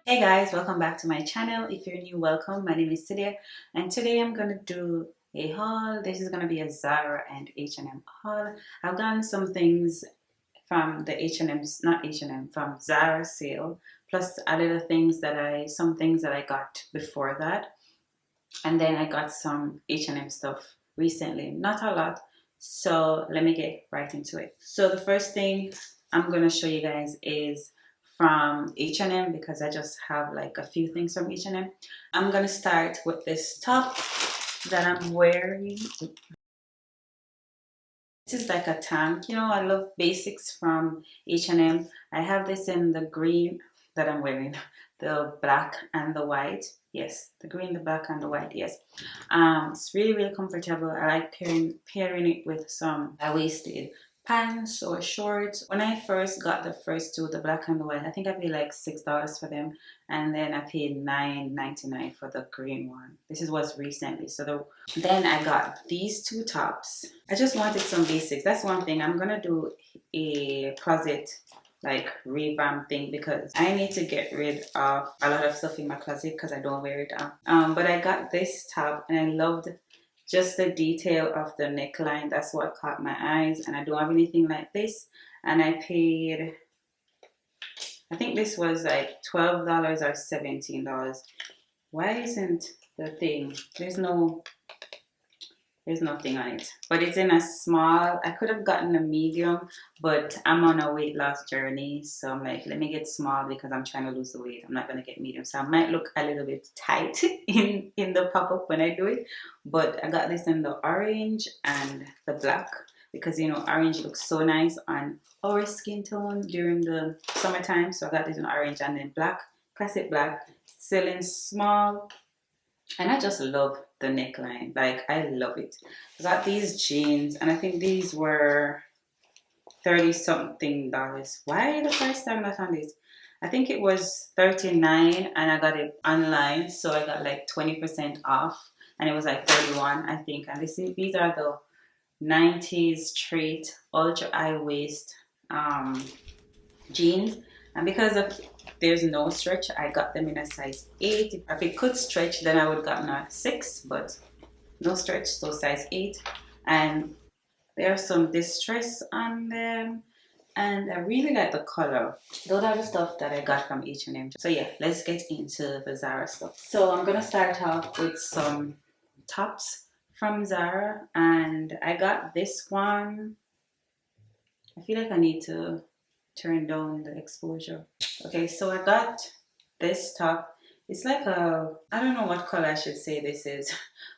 Hey guys, welcome back to my channel. If you're new, welcome. My name is Celia and today I'm gonna do a haul. This is gonna be a Zara and H&M haul. I've gotten some things from the H&M's, not H&M, from Zara sale, plus a little things that some things that I got before that, and then I got some H&M stuff recently, not a lot. So let me get right into it. So the first thing I'm gonna show you guys is from H&M because I just have like a few things from H&M. I'm gonna start with this top that I'm wearing. This is like a tank, I love basics from H&M. I have this in the green that I'm wearing, the black and the white. Yes, the green, the black and the white, yes. It's really comfortable. I like pairing it with some high-waisted pants or shorts. When I first got the first two, the black and the white, I think I paid like $6 for them, and then I paid $9.99 for the green one. This was recently. Then I got these two tops. I just wanted some basics. That's one thing. I'm gonna do a closet like revamp thing because I need to get rid of a lot of stuff in my closet because I don't wear it out. But I got this top and I loved just the detail of the neckline. That's what caught my eyes, and I don't have anything like this. And I paid, I think this was like $12 or $17. Why isn't the thing? There's nothing on it, but it's in a small. I could have gotten a medium, but I'm on a weight loss journey, so I'm like, let me get small because I'm trying to lose the weight. I'm not gonna get medium, so I might look a little bit tight in the pop-up when I do it. But I got this in the orange and the black because orange looks so nice on our skin tone during the summertime. So I got this in orange and then black, classic black, still in small. And I just love the neckline. Like, I love it. I got these jeans, and I think these were 30 something dollars. Why the price tag not on this? I think it was 39 and I got it online, so I got like 20% off, and it was like 31, I think. And these are the 90s straight ultra high waist jeans, and because of there's no stretch, I got them in a size 8. If it could stretch, then I would gotten a 6, but no stretch, so size 8. And there's some distress on them, and I really like the color. Those are the stuff that I got from H&M. So yeah, let's get into the Zara stuff. So I'm gonna start off with some tops from Zara, and I got this one. I feel like I need to turn down the exposure. Okay, so I got this top. It's like I don't know what color I should say this is,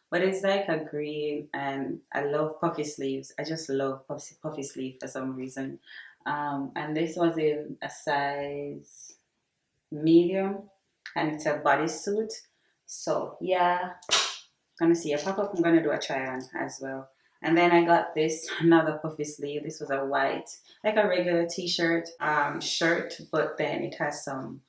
but it's like a green, and I love puffy sleeves. I just love puffy sleeve for some reason. And this was in a size medium, and it's a bodysuit. So yeah, gonna see a pop-up. I'm gonna do a try on as well. And then I got this, another puffy sleeve. This was a white, like a regular t-shirt shirt, but then it has some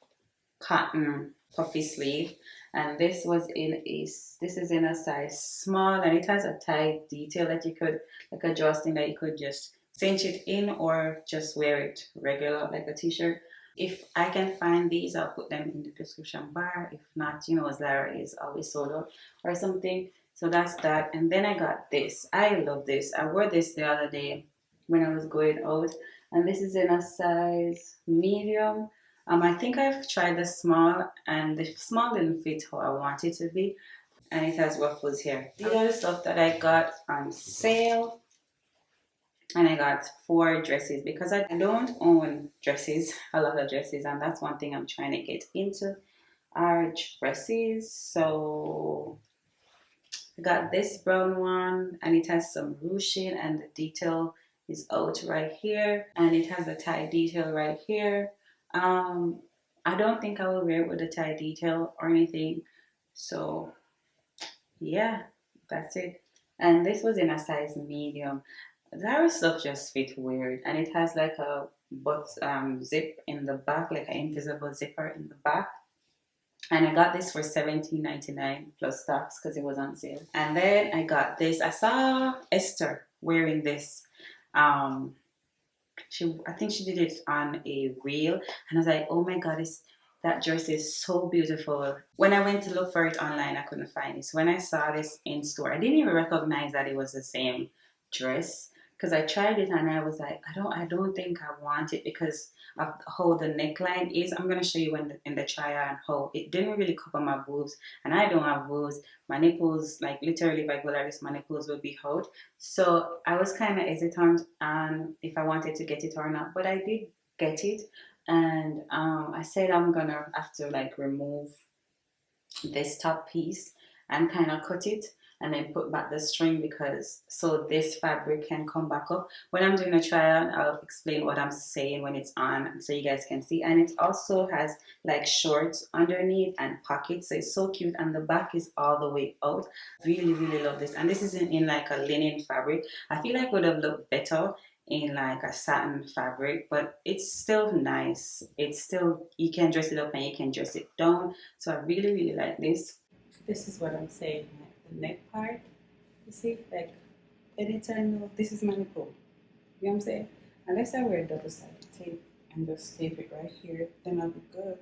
cotton puffy sleeve. And this is in a size small, and it has a tight detail that you could, like a drawstring that you could just cinch it in or just wear it regular like a t-shirt. If I can find these, I'll put them in the description bar. If not, Zara is always sold out or something. So that's that. And then I got this. I love this. I wore this the other day when I was going out. And this is in a size medium. I think I've tried the small, and the small didn't fit how I want it to be. And it has ruffles here. These are the stuff that I got on sale. And I got 4 dresses because I don't own dresses, a lot of dresses, and that's one thing I'm trying to get into are dresses. So I got this brown one, and it has some ruching, and the detail is out right here, and it has a tie detail right here. I don't think I will wear it with a tie detail or anything. So yeah, that's it. And this was in a size medium. Zara stuff just fit weird, and it has like a butt zip in the back, like an invisible zipper in the back. And I got this for $17.99 plus tax because it was on sale. And then I got this. I saw Esther wearing this. I think she did it on a reel, and I was like, oh my god, That dress is so beautiful. When I went to look for it online, I couldn't find it. So when I saw this in store, I didn't even recognize that it was the same dress because I tried it and I was like, I don't think I want it because of how the neckline is. I'm gonna show you in the try on how it didn't really cover my boobs, and I don't have boobs. My nipples, like literally, if I go like this, my nipples will be out. So I was kind of hesitant on if I wanted to get it or not, but I did get it, and I said I'm gonna have to like remove this top piece and kind of cut it and then put back the string because so this fabric can come back up. When I'm doing a try on, I'll explain what I'm saying when it's on so you guys can see. And it also has like shorts underneath and pockets, so it's so cute, and the back is all the way out. Really, really love this. And this isn't in like a linen fabric. I feel like it would have looked better in like a satin fabric, but it's still nice. It's still, you can dress it up and you can dress it down. So I really, really like this. This is what I'm saying, like the neck part. You see, like anytime this is my nipple. You know what I'm saying? Unless I wear double-sided tape and just tape it right here, then I'll be good.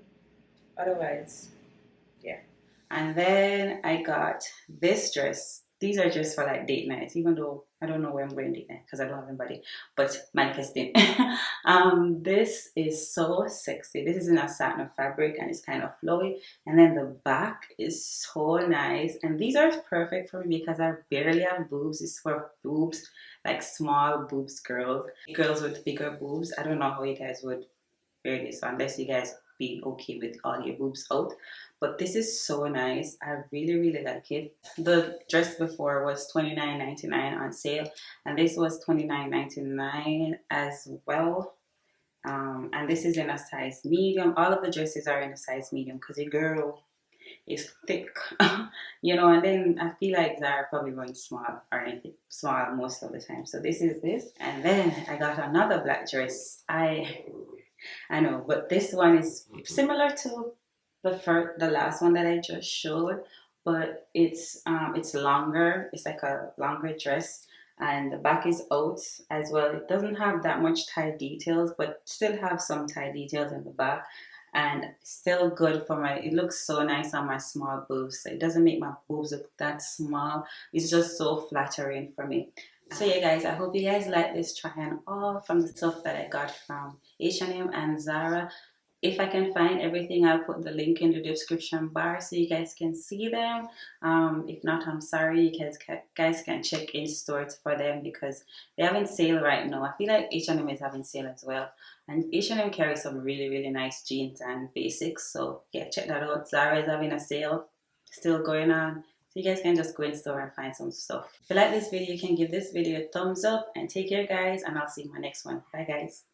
Otherwise, yeah. And then I got this dress. These are just for like date nights, even though I don't know where I'm going date night because I don't have anybody, but manifesting. This is so sexy. This is in a satin fabric and it's kind of flowy. And then the back is so nice. And these are perfect for me because I barely have boobs. It's for boobs, like small boobs girls. Girls with bigger boobs. I don't know how you guys would wear this unless you guys be okay with all your boobs out, but this is so nice. I really, really like it. The dress before was $29.99 on sale, and this was $29.99 as well. And this is in a size medium. All of the dresses are in a size medium because your girl is thick. You know. And then I feel like Zara probably runs small or anything small most of the time, so this is this. And then I got another black dress. I know, but this one is similar to the last one that I just showed, but it's longer. It's like a longer dress, and the back is out as well. It doesn't have that much tie details, but still have some tie details in the back, and still good for my. It looks so nice on my small boobs. It doesn't make my boobs look that small. It's just so flattering for me. So yeah guys, I hope you guys like this try on all from the stuff that I got from H&M and Zara. If I can find everything, I'll put the link in the description bar so you guys can see them. If not, I'm sorry. You guys can check in stores for them because they're having sale right now. I feel like H&M is having sale as well. And H&M carries some really, really nice jeans and basics. So yeah, check that out. Zara is having a sale still going on. So you guys can just go in store and find some stuff. If you like this video, you can give this video a thumbs up and take care guys, and I'll see you in my next one. Bye guys.